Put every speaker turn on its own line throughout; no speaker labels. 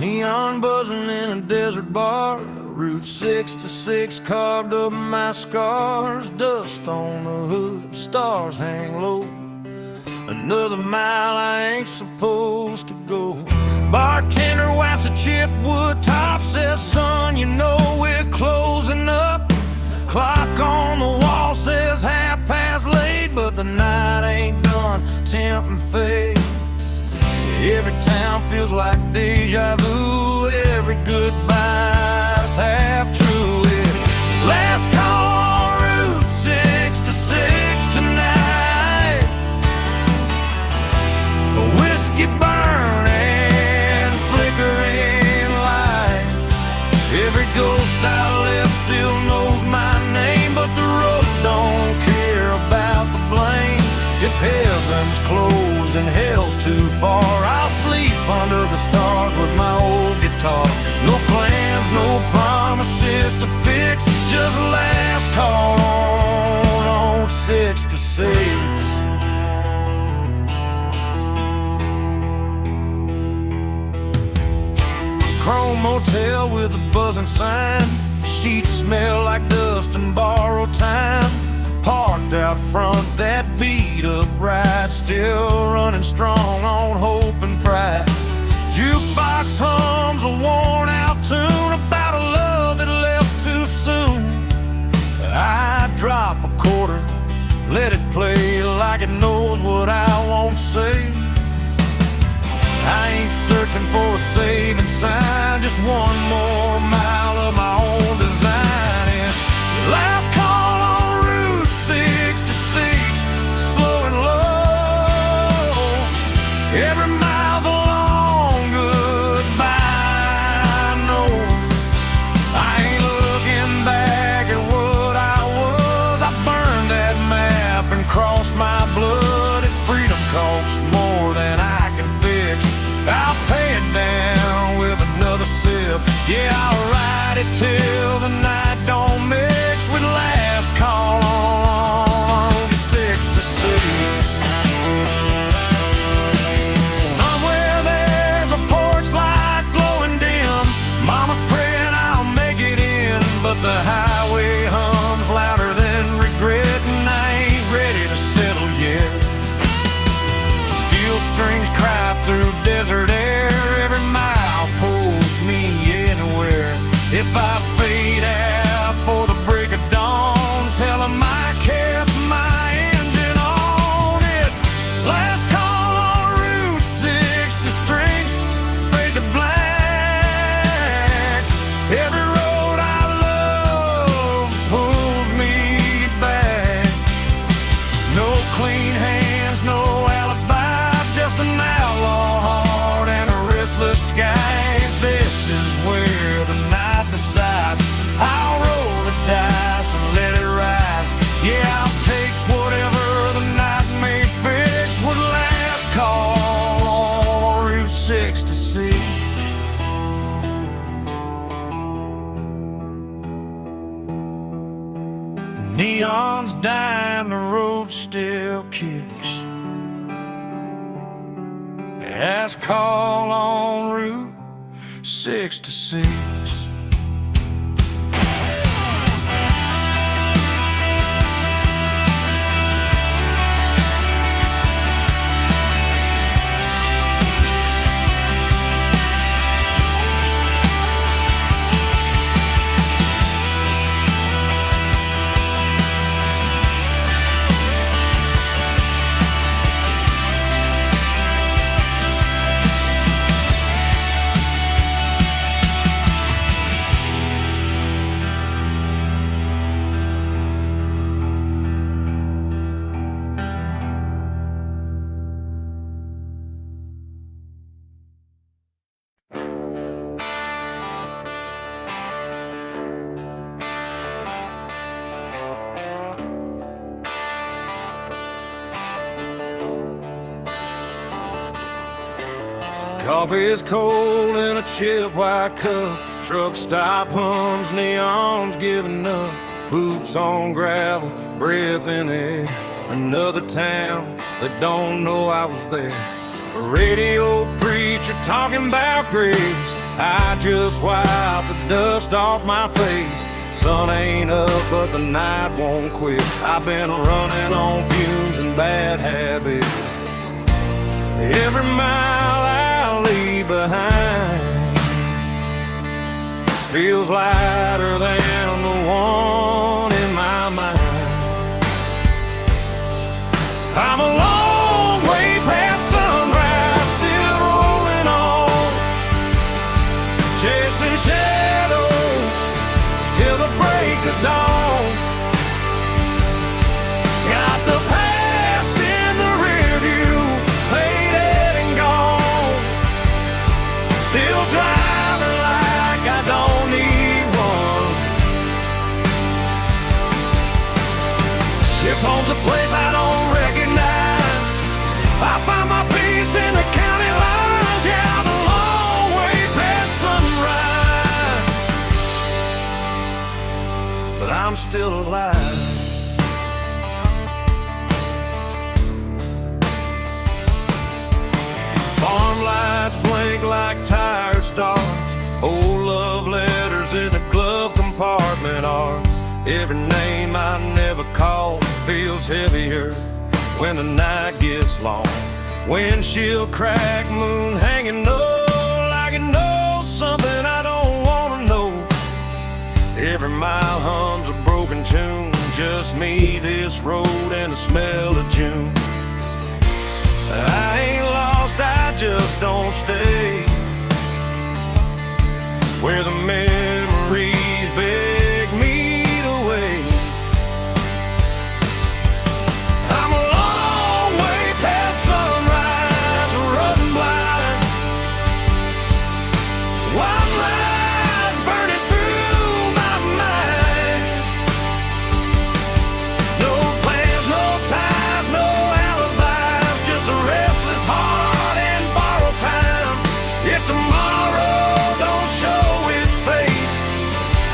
Neon buzzing in a desert bar, Route 66 carved up my scars. Dust on the hood, stars hang low. Another mile I ain't supposed to go. Bartender wipes a chipped wood top, says, son, you know we're closing up. Clock on the wall says 8:30, but the night ain't done, tempting fate. Every town feels like deja vu. Every goodbye's half true. It's last call on Route 66 tonight. A whiskey burning, flickering lights. Every ghost I left still knows my name, but the road don't care about the blame. If heaven's closed and hell's too far, I'll sleep under the stars with my old guitar. No plans, no promises to fix, just last call on 66. Chrome motel with a buzzing sign. Sheets smell like dust and borrowed time. Parked out front, that beat up ride, still running strong on hope and pride. Jukebox hums a worn out tune about a love that left too soon. I drop a quarter, let it play like it knows what I won't say. I ain't searching for a saving sign, just one more mile of my own design. It's last call on Route 66, slow and low. Every mile's a long goodbye. No, I ain't looking back at what I was. I burned that map and crossed my blood. If freedom costs more than I can fix, I'll pay it down with another sip. Yeah, I'll ride it till the night don't mix with last call on 66. Somewhere there's a porch light glowing dim. Mama's praying I'll make it in, but the highway hums louder than regret, and I ain't ready to settle yet. Steel strings cry through desert air. Every mile pulls me anywhere. If I fade out for the break of dawn, tell 'em I kept my engine on. It's last call on Route 66, fade to black. Every road I love pulls me back. No clean hands, no alibi, just an outlaw heart and a restless sky. This is where the night decides. I'll roll the dice and let it ride. Yeah, I'll take whatever the night may fix with last call on Route 66. Neon's dying, the road still kicks. Last call on Route 66. Coffee is cold in a chip white cup. Truck stop hums, neon's giving up. Boots on gravel, breath in air. Another town that don't know I was there. A radio preacher talking about grace. I just wipe the dust off my face. Sun ain't up, but the night won't quit. I've been running on fumes and bad habits. Every mile I leave behind feels lighter than the one in my mind. I'm a long way past sunrise, still rolling on, chasing shadows till the break of dawn. Got the past in the rear view, faded and gone. Still driving like I don't need one. If home's a place I don't recognize, I find my peace in the county lines. Yeah, I'm a long way past sunrise, but I'm still alive. Farm lights blink like tired stars. Old love letters in the glove compartment are. Every name I never called feels heavier when the night gets long. Windshield crack, moon hanging low, like it knows something I don't wanna know. Every mile hums a broken tune, just me, this road, and the smell of June. I ain't lost, I just don't stay where the memories beg me to wait. I'm a long way past sunrise, running blind. Wild lies burning through my mind. No plans, no ties, no alibis, just a restless heart and borrowed time. If tomorrow don't show its face,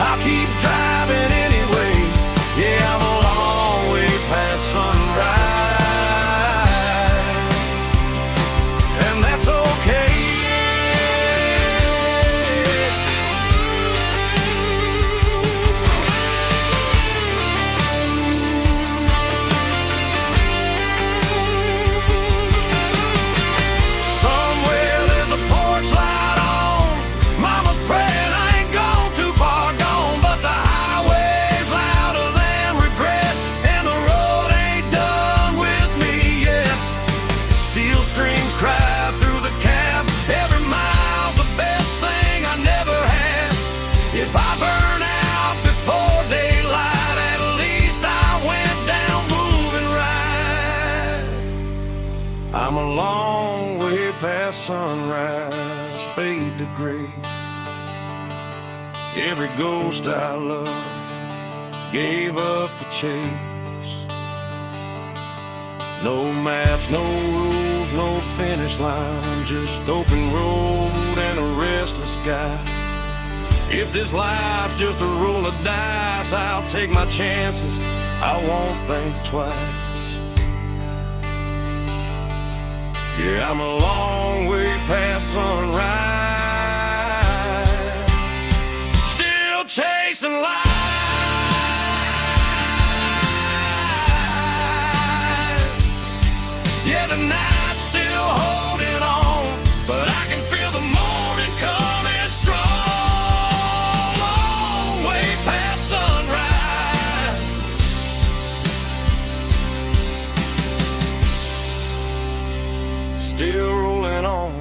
I'll keep driving anyway. Yeah, I'm a long way past sunrise, and that's okay. Somewhere there's a porch light on. Mama's praying I ain't gone too far gone, but the highway's louder than regret, and the road ain't done with me yet. Steel strings cry through the cab. Every mile's the best thing I never had. If I burn out before daylight, at least I went down moving right. I'm a long way past sunrise, fade to gray. Every ghost I loved gave up the chase. No maps, no rules, no finish line, just open road and a restless sky. If this life's just a roll of dice, I'll take my chances, I won't think twice. Yeah, I'm a long way past sunrise, still chasing life. Yeah, the night's still holding on, but I can feel the morning coming strong. Long way past sunrise, still rolling on.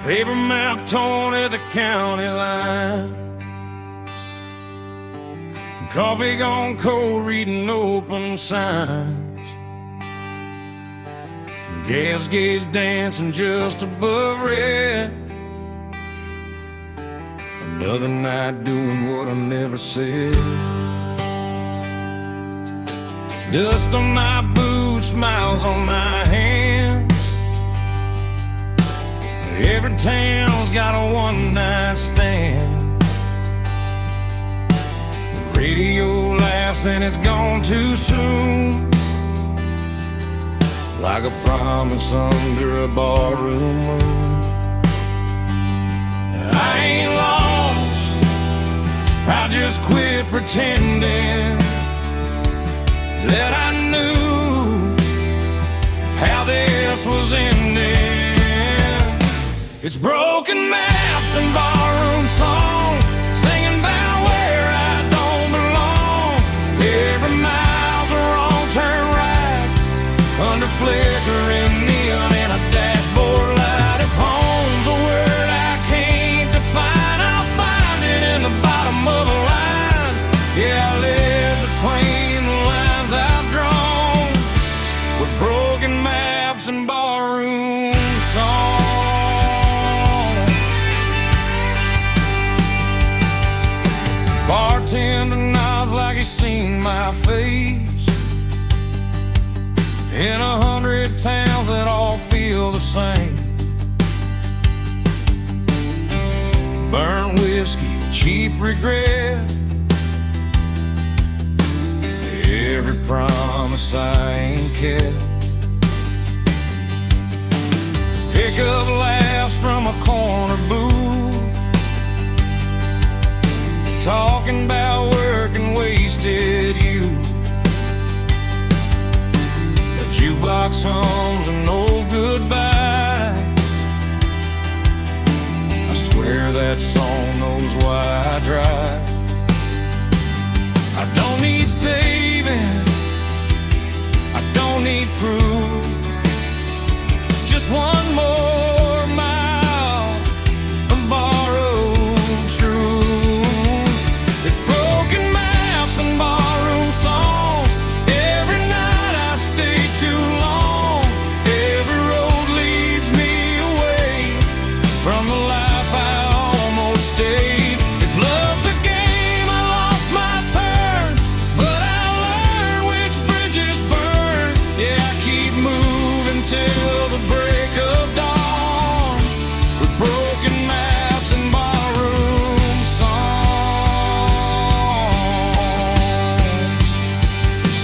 Paper map torn at the county line. Coffee gone cold, reading open signs. Gas gauge dancing just above red. Another night doing what I never said. Dust on my boots, smiles on my hands. Every town's got a one-night stand. The radio laughs and it's gone too soon, like a promise under a barroom moon. I ain't lost, I just quit pretending that I knew how this was ending. It's broken maps and barroom songs, singing about where I don't belong. Every mile's a wrong turn right, under flickering neon and a dashboard light. If home's a word I can't define, I'll find it in the bottom of a line. Yeah, I live between the lines I've drawn, with broken maps and barroom songs. Bartender nods like he's seen my face in 100 towns that all feel the same. Burnt whiskey, cheap regret, every promise I ain't kept. Pick up laughs from a corner booth, talking about work and wasted youth. The jukebox hums an old goodbye. I swear that song knows why I drive. I don't need saving, I don't need proof, just one more mile of borrowed truth. It's broken maps and barroom songs. Every night I stay too long. Every road leads me away from the life I almost stayed. If love's a game, I lost my turn, but I learned which bridges burn. Yeah, I keep moving till the break of dawn, with broken maps and barroom songs.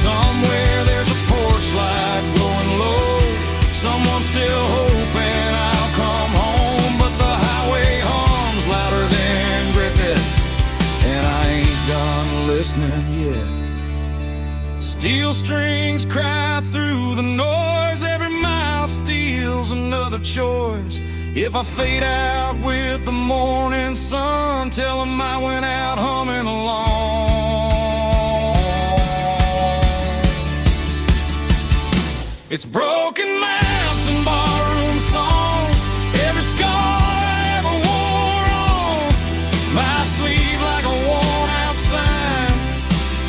Somewhere there's a porch light glowing low, someone's still hoping I'll come home. But the highway hums louder than cricket, and I ain't done listening yet. Steel strings cry through the noise, every mile steals another choice. If I fade out with the morning sun, tell 'em I went out humming along. It's broken maps and barroom songs, every scar I ever wore on my sleeve like a worn out sign,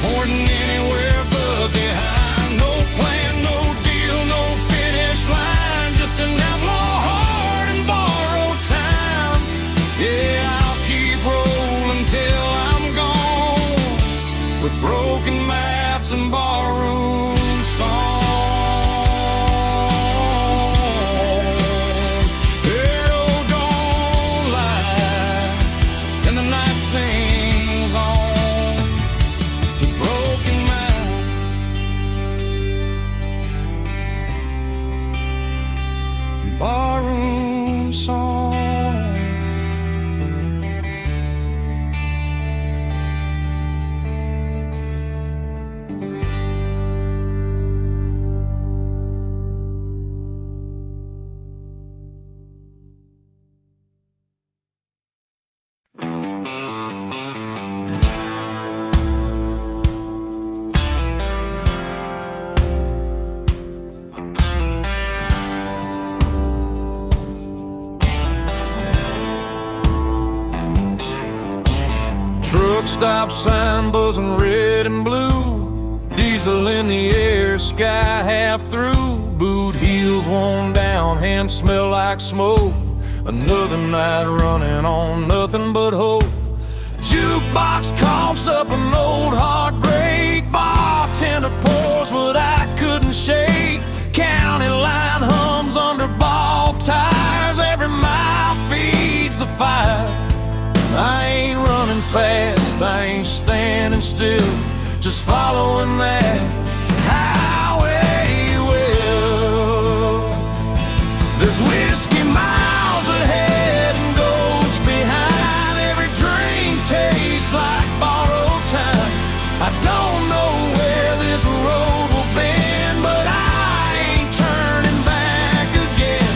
pointing anywhere but behind. No plan, no deal, no finish line, just an outlaw heart and borrowed time. Yeah, I'll keep rolling till I'm gone, with broken maps and barroom songs. Arrow don't lie, and the night sings on, the broken map, barroom songs. Truck stop sign buzzing red and blue, diesel in the air, sky half through. Boot heels worn down, hands smell like smoke. Another night running on nothing but hope. Jukebox coughs up an old heartbreak, bartender pours what still just following that highway. Well, there's whiskey miles ahead and ghosts behind. Every dream tastes like borrowed time. I don't know where this road will bend, but I ain't turning back again.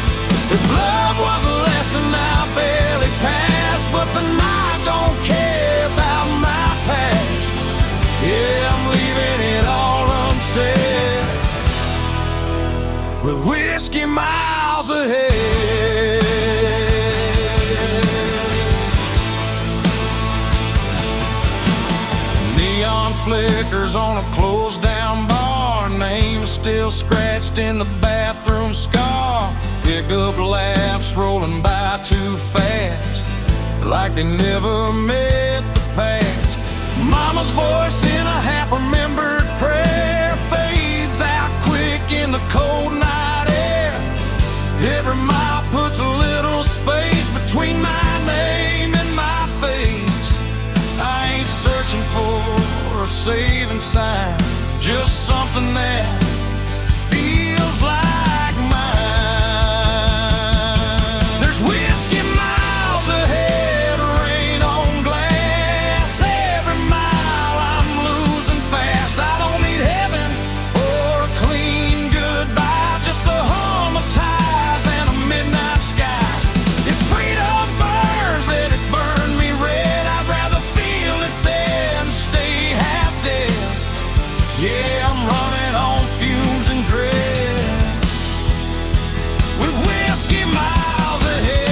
If love was a lesson I barely passed, but the night don't care about my past. Yeah, I'm leaving it all unsaid, with whiskey miles ahead. Neon flickers on a closed down bar, name still scratched in the bathroom scar. Pickup laughs rolling by too fast, like they never met the past. Mama's voice in a half-remembered prayer fades out quick in the cold night air. Every mile puts a little space between my name and my face. I ain't searching for a saving sign, just something that feels like mine. There's whiskey miles ahead, rain on glass. Every mile I'm losing fast. I don't need heaven or a clean goodbye, just a hum of ties and a midnight sky. If freedom burns, let it burn me red. I'd rather feel it than stay half dead. Yeah, I'm running on fumes and dread, with whiskey miles ahead.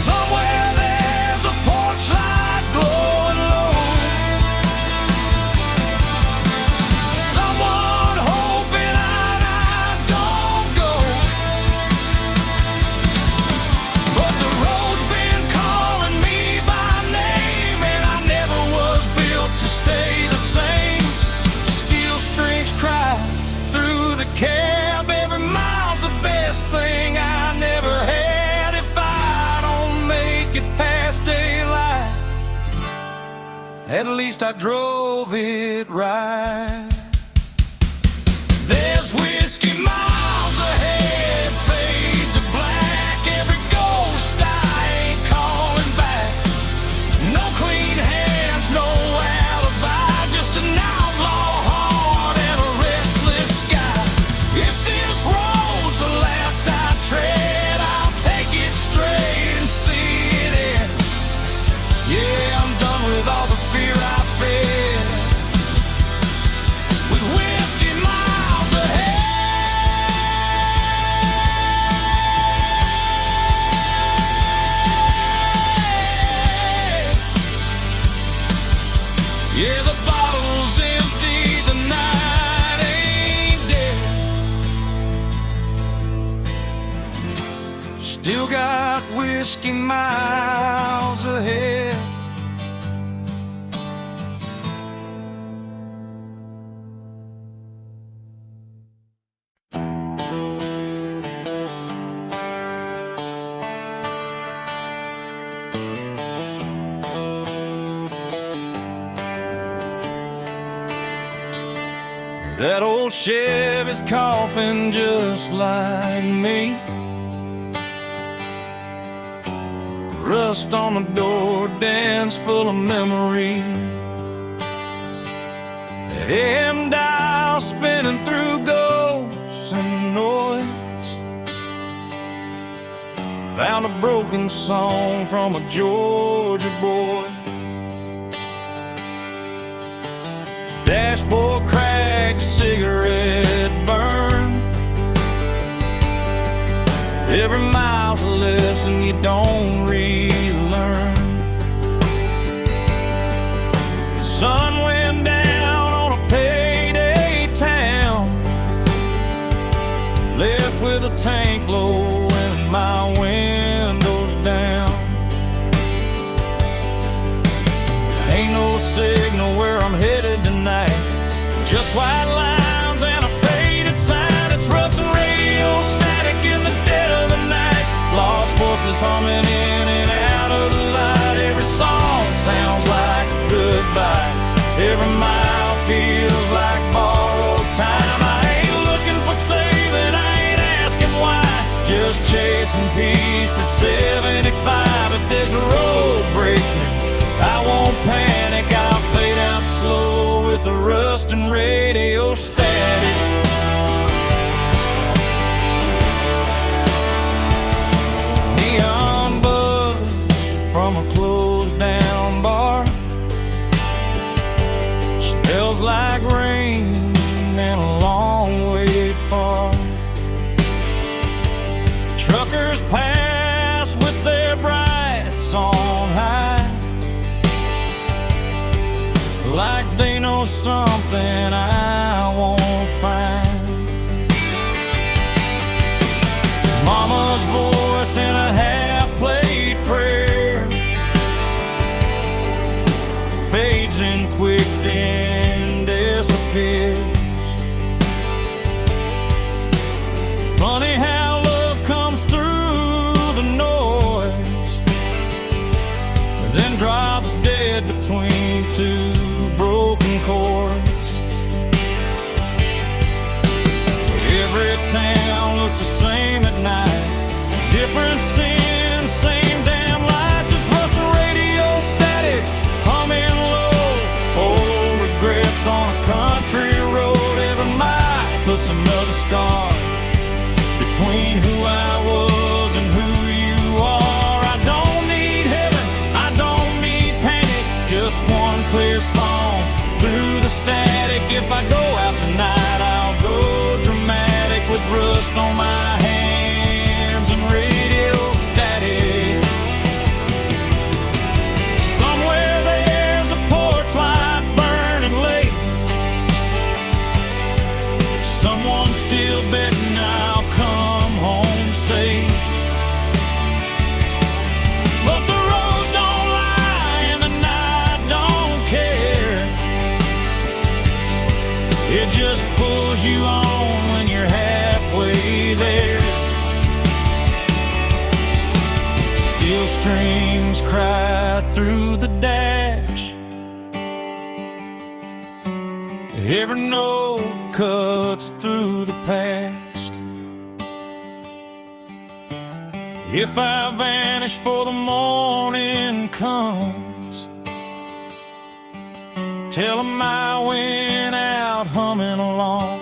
Somewhere there's a porch light glowing low, someone hoping I don't go. But the road's been calling me by name, and I never was built to stay the same. Steel strings cry through the cab. Every mile's the best thing I never had. If I don't make it past daylight, at least I drove it right. There's whiskey miles ahead, fade to black. Every ghost I ain't calling back. No clean hands, no alibi, just an outlaw heart and a restless sky. If this road's the last I tread, I'll take it straight and see it end. Yeah, I'm done with all the fear I fed, with whiskey miles ahead. Yeah, the bottle's empty, the night ain't dead. Still got whiskey miles ahead. That old Chevy's coughing just like me. Rust on the door, dance full of memory. AM dial spinning through ghosts and noise. Found a broken song from a Georgia boy. Dashboard crack, cigarette burn. Every mile's a lesson you don't relearn. The sun went down on a payday town, left with a tank low and my windows down. Ain't no signal where I'm headed tonight, just white lines and a faded sign. It's rough and radio static in the dead of the night. Lost voices voices humming in and out of the light. Every song sounds like a goodbye. Every mile feels like borrowed time. I ain't looking for saving, I ain't asking why. Just chasing peace at 75. If this road breaks me, I won't panic. I'll fade out slow with the rust and radio static. Neon buzz from a closed down bar. Smells like rain and a long way far. Truckers pass with their brights on high, like they know something I won't find. Mama's voice in a half-played prayer fades in quick then disappears. Funny how love comes through the noise, then drops dead between two broken chords. Every town looks the same at night. Different sin, same damn lights. It's Russian radio static, humming low. Old regrets on a country road. Every mile puts another scar between who I was and who you are. I don't need heaven, I don't need panic. Just one clear song through the static. If I go out tonight, I'll go dramatic with rust on my hands and radio static. Somewhere there's a porch light burning late. Someone's still betting I'll come home safe. But the road don't lie and the night don't care. It just pulls you on when you're halfway there. Steel strings cry through the dash. Every note cuts through the past. If I vanish before the morning comes, tell 'em I went out humming along.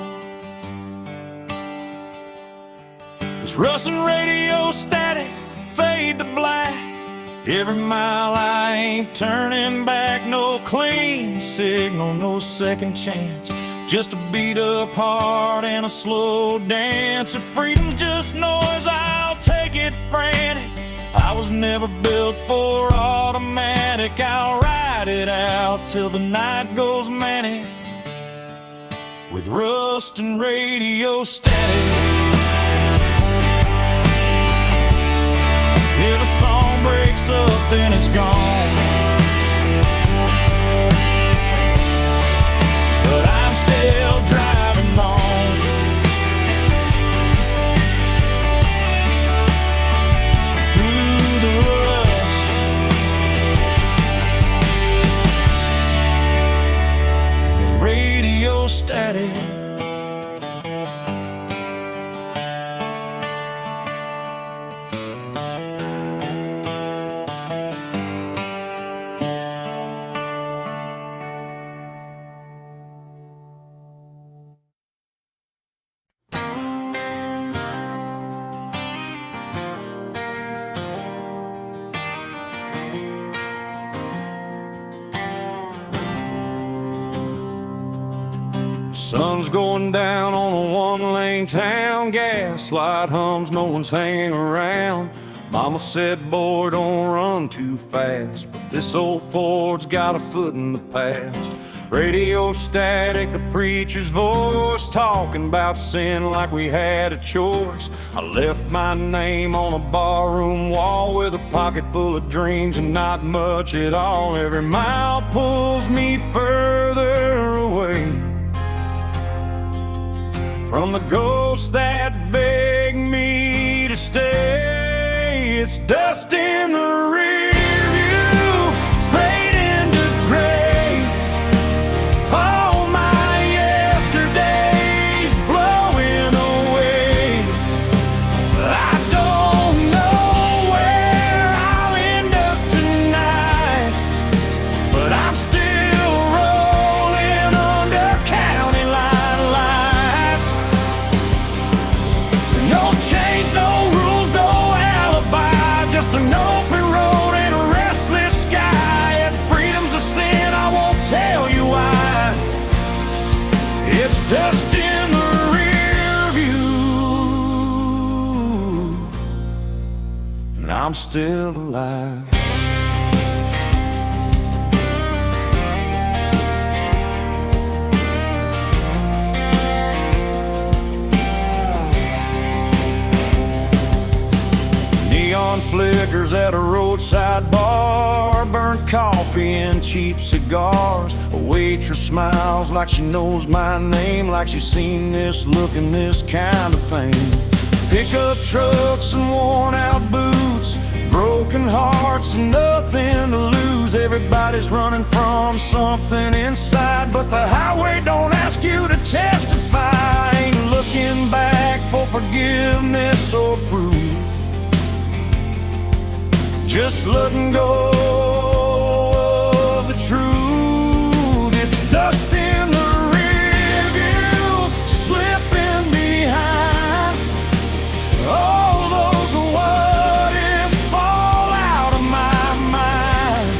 It's Russian radio static, fade to black. Every mile I ain't turning back. No clean signal, no second chance. Just a beat up heart and a slow dance. If freedom's just noise, I'll take it frantic. I was never built for automatic. I'll ride it out till the night goes manic with rust and radio static. If a song breaks up, then it's gone. But I'm still driving on through the rust and the radio static. Sun's going down on a one-lane town. Gaslight hums, no one's hanging around. Mama said, boy, don't run too fast. But this old Ford's got a foot in the past. Radio static, the preacher's voice, talking about sin like we had a choice. I left my name on a barroom wall with a pocket full of dreams and not much at all. Every mile pulls me further away from the ghosts that beg me to stay. It's dust in the rear view, fading to gray. All my yesterdays blowing away. I don't know where I'll end up tonight, but I'm still rolling under county line lights. No change, no rules, no alibi, just an open road and a restless sky. If freedom's a sin, I won't tell you why. It's dust in the rear view, and I'm still alive. Neon flickers at a roadside bar, burnt coffee and cheap cigars. A waitress smiles like she knows my name, like she's seen this look and this kind of pain. Pickup trucks and worn out boots, broken hearts and nothing to lose. Everybody's running from something inside, but the highway don't ask you to testify. Ain't looking back for forgiveness or proof, just letting go of the truth. It's dust in the rear view, slipping behind. All those what ifs fall out of my mind.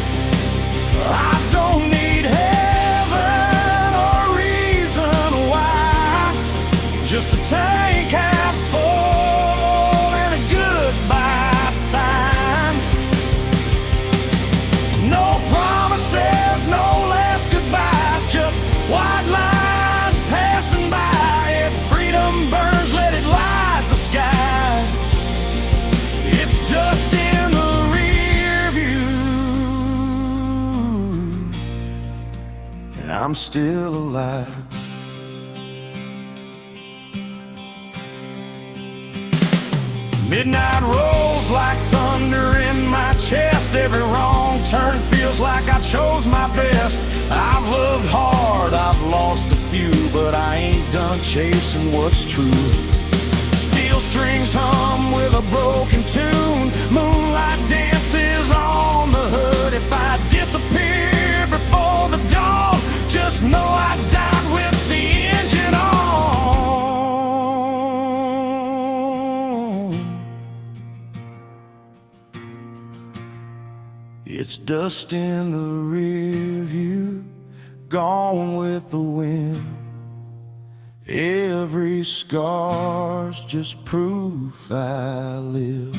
I don't need heaven or reason why, just a tank half full and a goodbye sign. No promises, no last goodbyes, just white lines passing by. If freedom burns, let it light the sky. It's dust in the rear view, and I'm still alive. Midnight rolls like thunder in my chest. Every wrong turn feels like I chose my best. I've loved hard, I've lost a few, but I ain't done chasing what's true. Steel strings hum with a broken tune, moonlight dances on the hood. If I disappear before the dawn, just know I died with the engine on. It's dust in the rear view, gone with the wind. Every scar's just proof I live.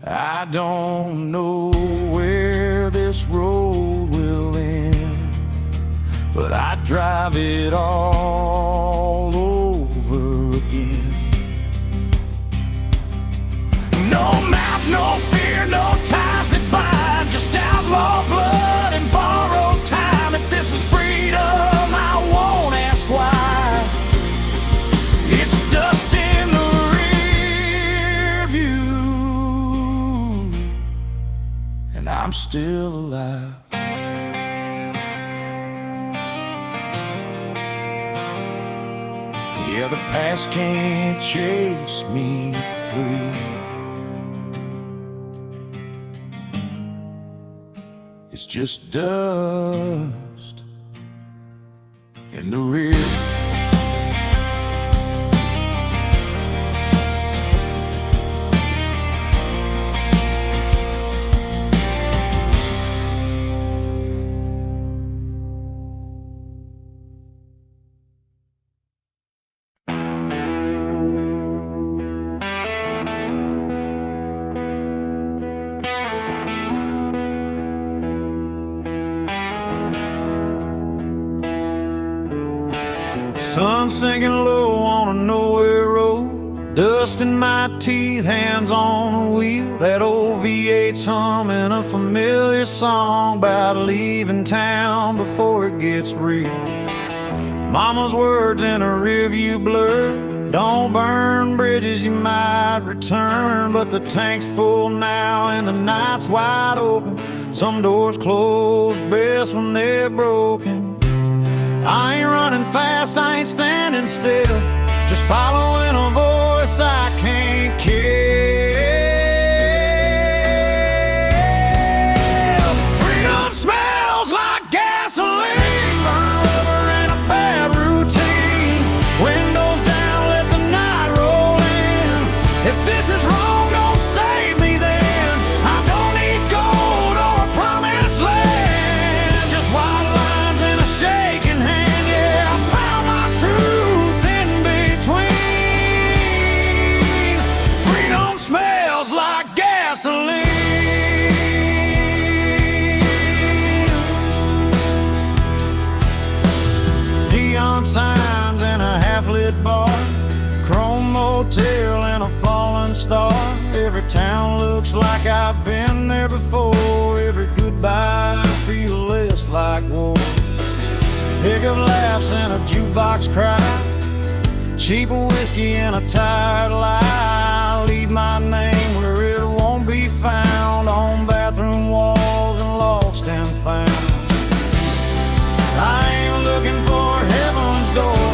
I don't know where this road will end, but I drive it all over again. No map, no fear, no ties that bind, just outlaw blood and borrowed time. If this is freedom, I won't ask why. It's dust in the rear view, and I'm still alive. Yeah, the past can't chase me through. It's just dust in the rear. Sun sinking low on a nowhere road, dust in my teeth, hands on the wheel. That old V8's humming a familiar song about leaving town before it gets real. Mama's words in a rearview blur, Don't burn bridges, you might return, but the tank's full now and the night's wide open. Some doors close best when they're broken. I ain't running fast, I ain't standing still, just following a voice I can't kill. Freedom smells like gasoline, burn rubber and a bad routine. Windows down, let the night roll in. If this is wrong, don't save me then. I don't need gold or a promised land, just white lines and a shaking hand. Yeah, I found my truth in between. Freedom smells like gasoline. Neon signs in a half-lit bar, chrome motel and a fallen star. Every town looks like I've been there before. Every goodbye feels less like war. Pickup laughs and a jukebox cry, cheap whiskey and a tired lie. Leave my name where it won't be found, on bathroom walls and lost and found. I ain't looking for heaven's door,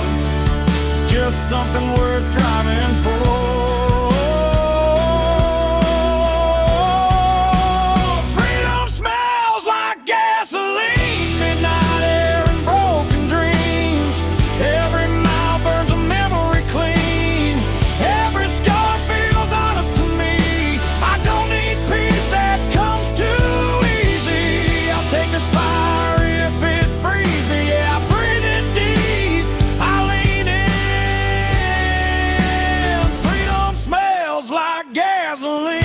just something worth driving for. Freedom smells like gasoline, midnight air and broken dreams. Every mile burns a memory clean, every scar feels honest to me. I don't need peace that comes too easy. I'll take this fire if it frees me. Yeah, I breathe it deep, I lean in. Freedom smells like gasoline.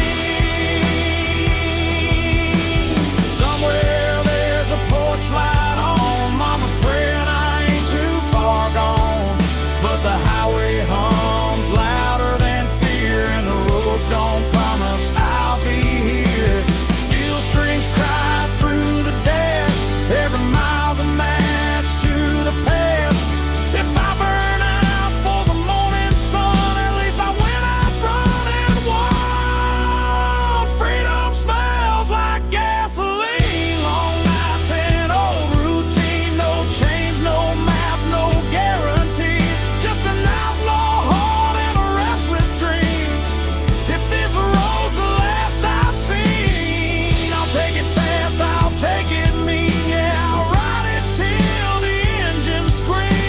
Somewhere there's a porch light on, mama's praying I ain't too far gone. But the highway hums louder than fear, and the road don't promise I'll be here. Steel strings cry through the dash, every mile's a match to the past. If I burn out for the morning sun, at least I went out running wild. Freedom smells like gasoline, long nights and old routine. No chains, no map, no guarantees, just an outlaw heart and a restless dream. If this road's the last I've seen, I'll take it fast, I'll take it mean. Yeah, I'll ride it till the engine screams.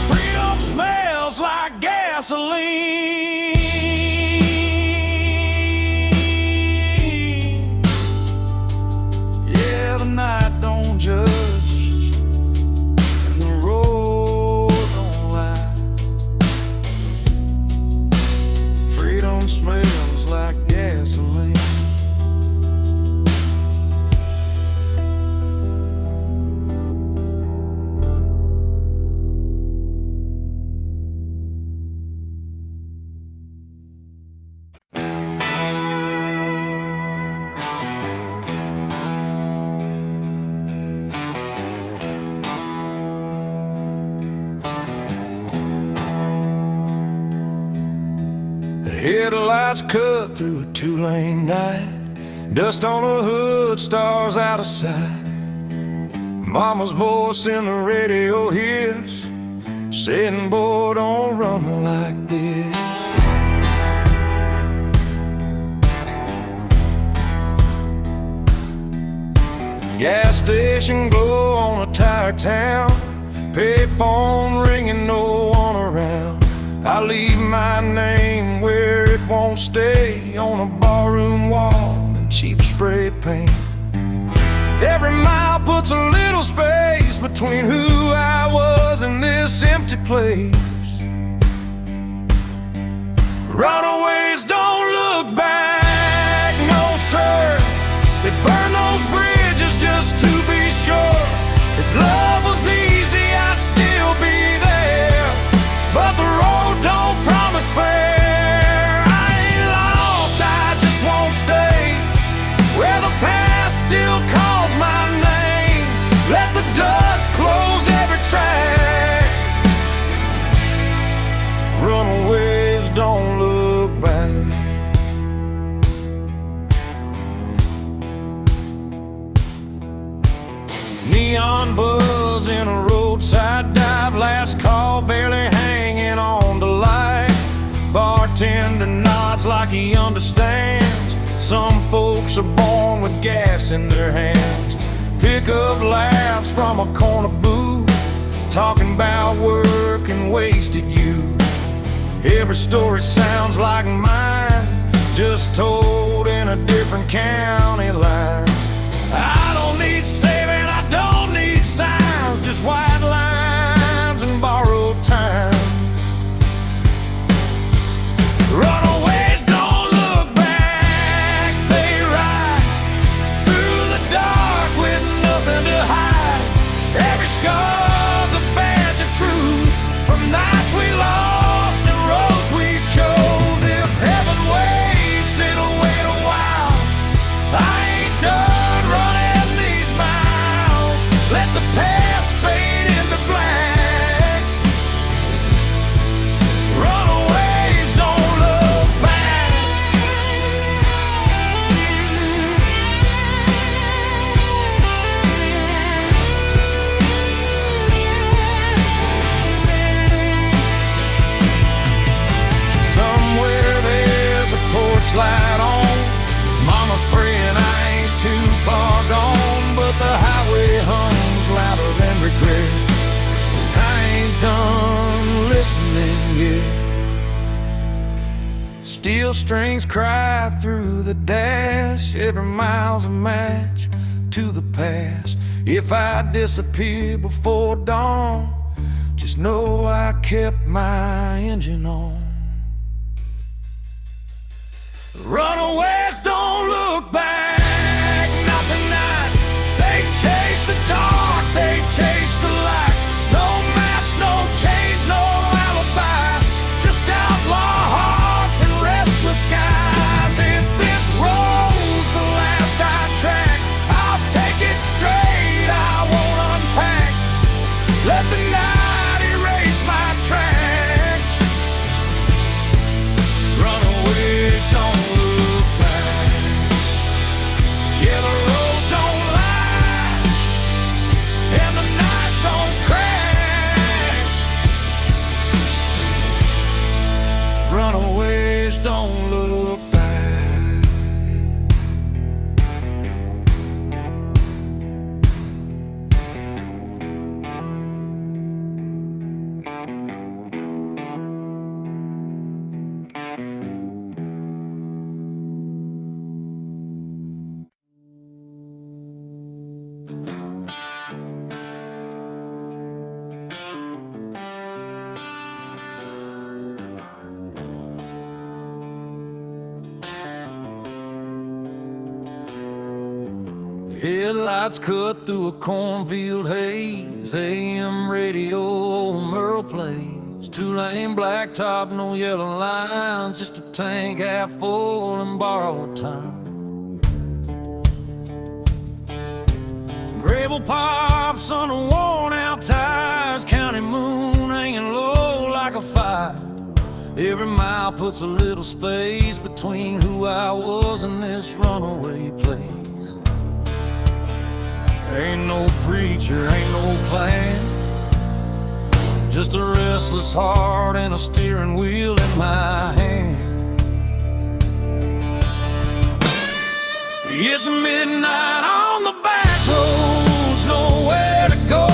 Freedom smells like gasoline. Yeah, the night don't judge and the road don't lie. Freedom smells like gasoline. The headlights cut through a two-lane night, dust on the hood, stars out of sight. Mama's voice in the radio hits, saying, boy, don't run like this. Gas station glow on a tired town, payphone ringing, no one around. I leave my name where it won't stay, on a barroom wall in cheap spray paint. Every mile puts a little space between who I was and this empty place. Runaways don't look back, no sir. They burn those bridges just to be sure. If love was easy, I'd still be there, but the road don't promise fair. I ain't lost, I just won't stay where the past still calls my name. Let the dust Neon buzz in a roadside dive, last call barely hanging on to light. Bartender nods like he understands. Some folks are born with gas in their hands. Pick up laughs from a corner booth, talking about work and wasted youth. Every story sounds like mine, just told in a different county line. I don't need saving, I don't need signs, just white lines and borrowed time. Runaways don't look back, they ride through the dark with nothing to hide. Every scar's a badge of truth, from nights we lost and roads we chose. If heaven waits, it'll wait a while. I ain't done running these miles. Let the past fade into black. Runaways don't look back. Somewhere there's a porch light on. Mama's praying I ain't too far gone, but the highway hums louder than regret. I ain't done listening yet. Steel strings cry through the dash. Every mile's a match to the past. If I disappear before dawn, just know I kept my engine on. Runaways don't look back, not tonight. They chase the dark, they chase the light. No maps, no chains, no alibi, just outlaw hearts and restless skies. If this road's the last I track, I'll take it straight, I won't unpack. Let the night erase my tracks. Runaways don't look back. Yeah, the road don't lie, and the night don't crack. Runaways don't look back. Headlights cut through a cornfield haze. AM radio, old Merle plays. Two-lane blacktop, no yellow lines, just a tank half full and borrowed time. Gravel pops under worn-out tires. County moon hanging low like a fire. Every mile puts a little space between who I was and this runaway place. Ain't no preacher, ain't no plan, just a restless heart and a steering wheel in my hand. It's midnight on the back roads, nowhere to go.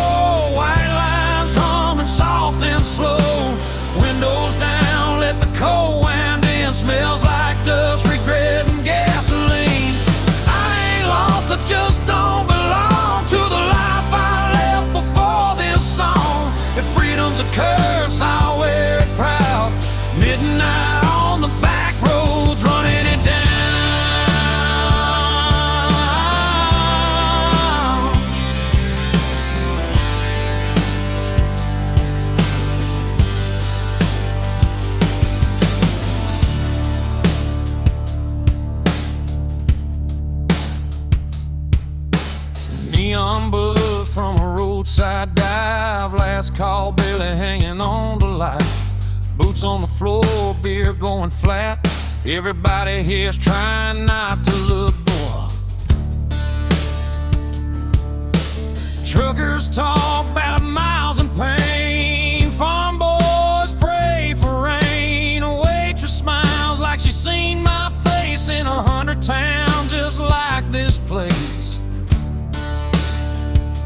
White lines humming soft and slow. Windows down, let the cold wind in. Smells like dust, regret and gasoline. I ain't lost, I just don't belong to the life I left before this song. If freedom's a curse, I'll wear it proud. Midnight on the back roads, running it down. Neon buzz from a roadside dive, last call barely hanging on to light. Boots on the floor, beer going flat. Everybody here's trying not to look bored. Truckers talk about miles and pain. Farm boys pray for rain. A waitress smiles like she's seen my face in 100 towns just like this place.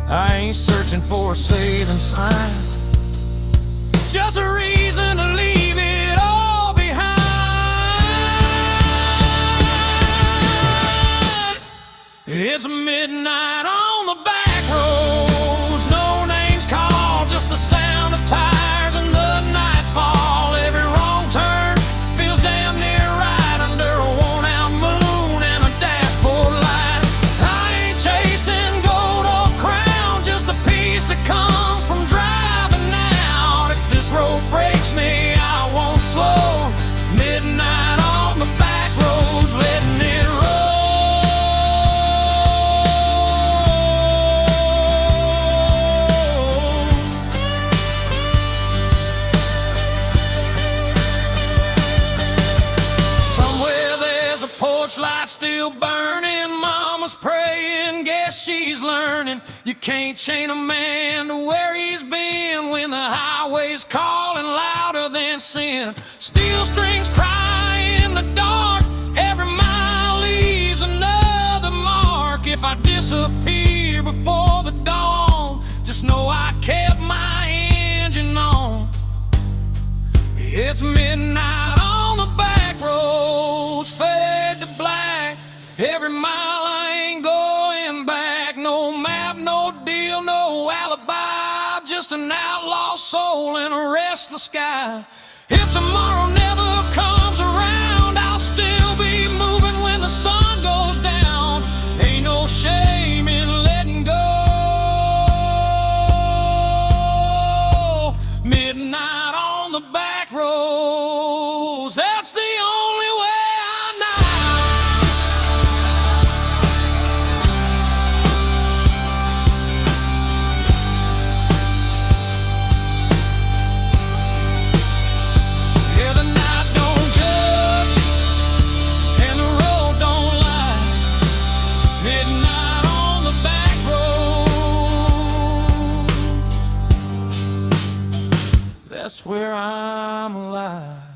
I ain't searching for a saving sign, just a reason to leave it all behind. It's midnight on the back roads, no names called, just the sound of tires and the nightfall. Every wrong turn feels damn near right under a worn-out moon and a dashboard light. I ain't chasing gold or crown, just a piece that comes from driving out. If this road breaks me, I won't slow. Midnight on the back roads, letting it roll. Light still burning, mama's praying, guess she's learning. You can't chain a man to where he's been when the highway's calling louder than sin. Steel strings cry in the dark, every mile leaves another mark. If I disappear before the dawn, just know I kept my engine on. It's midnight on the back roads, fade to black. Every mile I ain't going back. No map, no deal, no alibi. Just an outlaw soul in a restless sky. If tomorrow never comes around, I'll still be moving when the sun goes down. Ain't no shame in letting go. Midnight on the back roads, that's the only way I know. Yeah, the night don't judge and the road don't lie. Midnight on the back road, that's where I'm alive.